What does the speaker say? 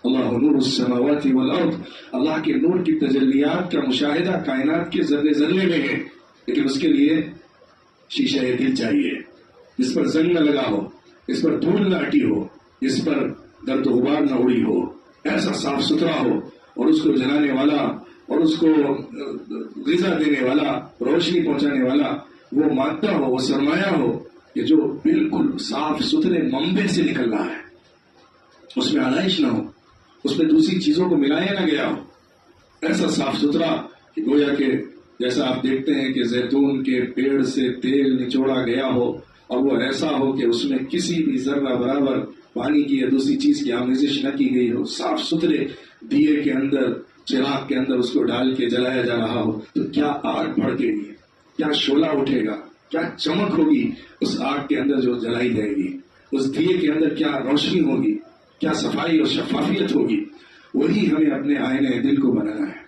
اللہ نور السماوات والارض، اللہ کے نور کی تجلیات کا مشاہدہ کائنات کے ذرے ذرے میں ہے، لیکن اس کے لیے شیشہ دل چاہیے، جس پر زنگ نہ لگا ہو، اس پر دھول نہ اٹی ہو، جس پر درد و غبار نہ اڑی ہو، ایسا صاف ستھرا ہو، اور اس کو جلانے والا اور اس کو غذا دینے والا، روشنی پہنچانے والا وہ مادہ ہو، وہ سرمایہ ہو کہ جو بالکل صاف ستھرے منبع سے نکل رہا ہے، اس میں آلائش نہ ہو، اس میں دوسری چیزوں کو ملایا نہ گیا ہو، ایسا صاف ستھرا کہ گویا کہ جیسا آپ دیکھتے ہیں کہ زیتون کے پیڑ سے تیل نچوڑا گیا ہو، اور وہ ایسا ہو کہ اس میں کسی بھی ذرہ برابر پانی کی یا دوسری چیز کی آمیزش نہ کی گئی ہو، صاف ستھرے دیے کے اندر، چراغ کے اندر اس کو ڈال کے جلایا جا رہا ہو، تو کیا آگ بھڑکے گی، کیا شعلہ اٹھے گا، کیا چمک ہوگی اس آگ کے اندر جو جلائی جائے گی، اس دیے کے اندر کیا روشنی ہوگی، کیا صفائی اور شفافیت ہوگی۔ وہی ہمیں اپنے آئینے دل کو بنانا ہے۔